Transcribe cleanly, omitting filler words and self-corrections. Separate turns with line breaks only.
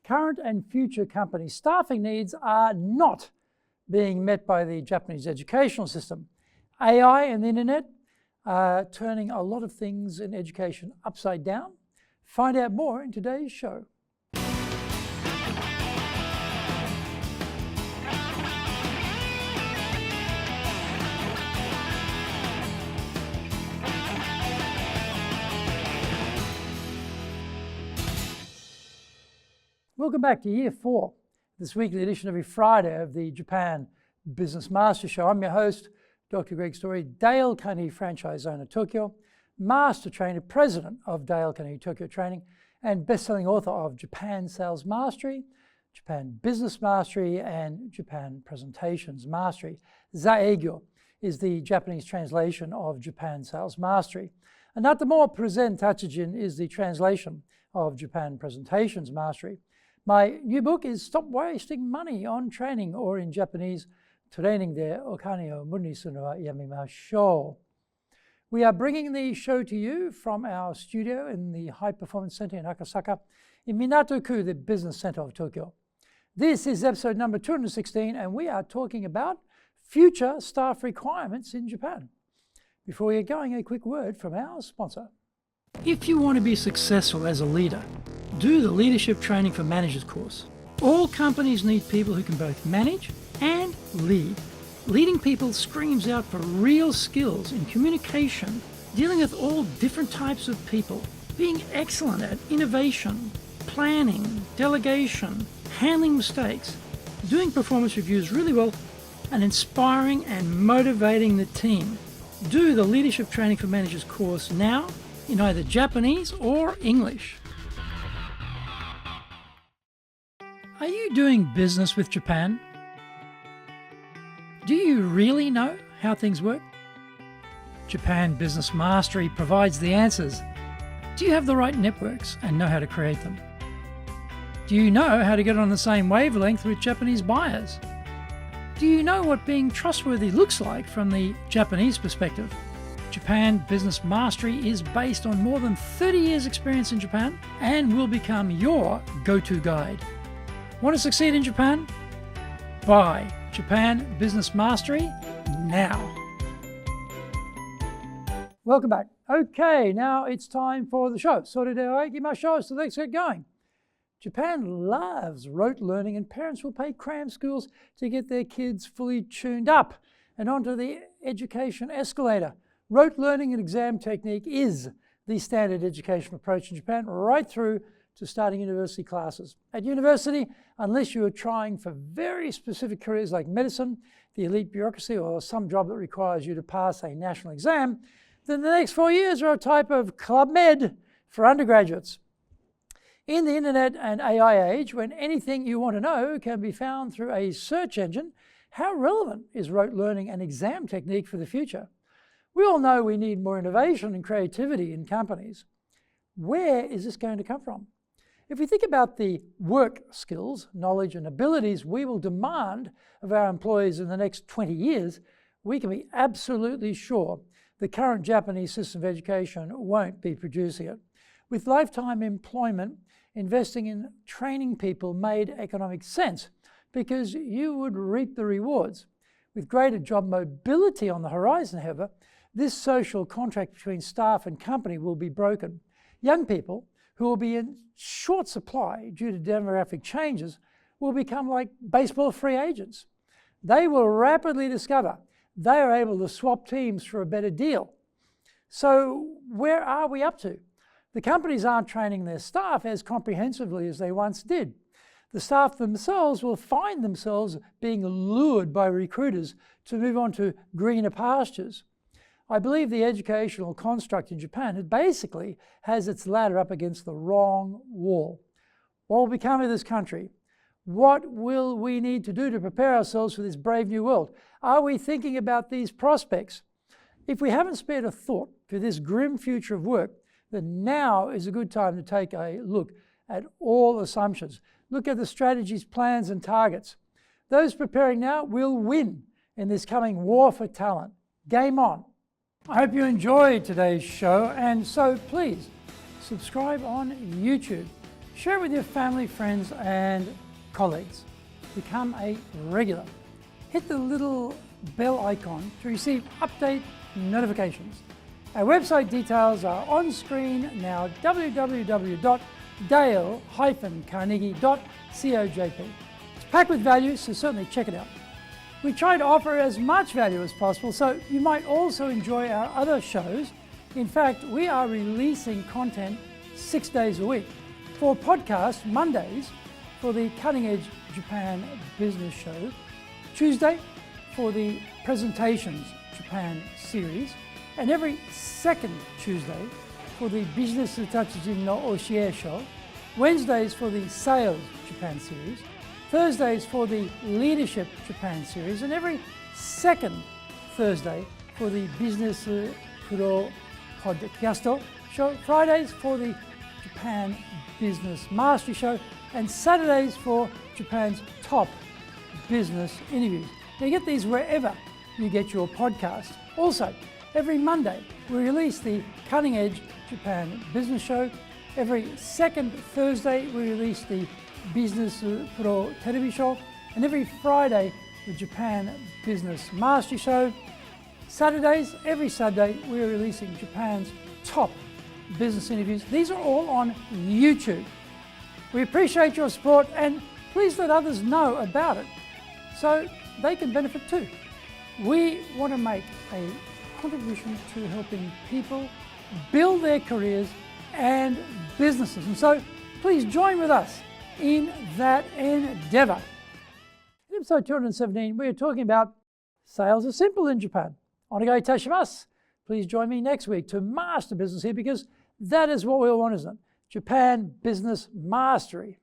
current and future company staffing needs are not being met by the Japanese educational system. AI and the internet are turning a lot of things in education upside down. Find out more in today's show. Welcome back to Year 4, this weekly edition every Friday of the Japan Business Master Show. I'm your host, Dr. Greg Story, Dale Carnegie Franchise Owner Tokyo, Master Trainer, President of Dale Carnegie Tokyo Training, and best-selling author of Japan Sales Mastery, Japan Business Mastery, and Japan Presentations Mastery. Zaegyo is the Japanese translation of Japan Sales Mastery. And Natamo Present Tachijin is the translation of Japan Presentations Mastery. My new book is Stop Wasting Money on Training, or in Japanese, Training de Okane o Muni Suru wa Yamimashou. We are bringing the show to you from our studio in the High Performance Center in Akasaka, in Minato-ku, the business center of Tokyo. This is episode number 216, and we are talking about future staff requirements in Japan. Before we get going, a quick word from our sponsor. If you want to be successful as a leader, do the Leadership Training for Managers course. All companies need people who can both manage and lead. Leading people screams out for real skills in communication, dealing with all different types of people, being excellent at innovation, planning, delegation, handling mistakes, doing performance reviews really well, and inspiring and motivating the team. Do the Leadership Training for Managers course now in either Japanese or English. Are you doing business with Japan? Do you really know how things work? Japan Business Mastery provides the answers. Do you have the right networks and know how to create them? Do you know how to get on the same wavelength with Japanese buyers? Do you know what being trustworthy looks like from the Japanese perspective? Japan Business Mastery is based on more than 30 years' experience in Japan and will become your go-to guide. Want to succeed in Japan? Buy Japan Business Mastery now. Welcome back. Okay, now it's time for the show. So let's get going. Japan loves rote learning, and parents will pay cram schools to get their kids fully tuned up and onto the education escalator. Rote learning and exam technique is the standard education approach in Japan, right through to starting university classes. At university, unless you are trying for very specific careers like medicine, the elite bureaucracy, or some job that requires you to pass a national exam, then the next 4 years are a type of Club Med for undergraduates. In the internet and AI age, when anything you want to know can be found through a search engine, how relevant is rote learning and exam technique for the future? We all know we need more innovation and creativity in companies. Where is this going to come from? If we think about the work skills, knowledge, and abilities we will demand of our employees in the next 20 years, we can be absolutely sure the current Japanese system of education won't be producing it. With lifetime employment, investing in training people made economic sense because you would reap the rewards. With greater job mobility on the horizon, however, this social contract between staff and company will be broken. Young people, who will be in short supply due to demographic changes, will become like baseball free agents. They will rapidly discover they are able to swap teams for a better deal. So where are we up to? The companies aren't training their staff as comprehensively as they once did. The staff themselves will find themselves being lured by recruiters to move on to greener pastures. I believe the educational construct in Japan basically has its ladder up against the wrong wall. What will become of this country? What will we need to do to prepare ourselves for this brave new world? Are we thinking about these prospects? If we haven't spared a thought for this grim future of work, then now is a good time to take a look at all assumptions. Look at the strategies, plans, and targets. Those preparing now will win in this coming war for talent. Game on. I hope you enjoyed today's show, and so please subscribe on YouTube. Share it with your family, friends and colleagues. Become a regular. Hit the little bell icon to receive update notifications. Our website details are on screen now, www.dale-carnegie.cojp. It's packed with value, so certainly check it out. We try to offer as much value as possible, so you might also enjoy our other shows. In fact, we are releasing content 6 days a week. For podcast, Mondays for the Cutting Edge Japan Business Show, Tuesday for the Presentations Japan series, and every second Tuesday for the Business Tatsujin no Oshie Show, Wednesdays for the Sales Japan series, Thursdays for the Leadership Japan series, and every second Thursday for the Business Pro Podcast Show, Fridays for the Japan Business Mastery Show, and Saturdays for Japan's top business interviews. Now you get these wherever you get your podcast. Also, every Monday we release the Cutting Edge Japan Business Show. Every second Thursday we release the Business Pro Television Show, and every Friday the Japan Business Mastery Show. Saturdays, every Saturday we're releasing Japan's top business interviews. These are all on YouTube. We appreciate your support, and please let others know about it so they can benefit too. We want to make a contribution to helping people build their careers and businesses, and so please join with us in that endeavor. In episode 217, we are talking about sales are simple in Japan. Onegai itashimasu. Please join me next week to master business here, because that is what we all want, isn't it? Japan business mastery.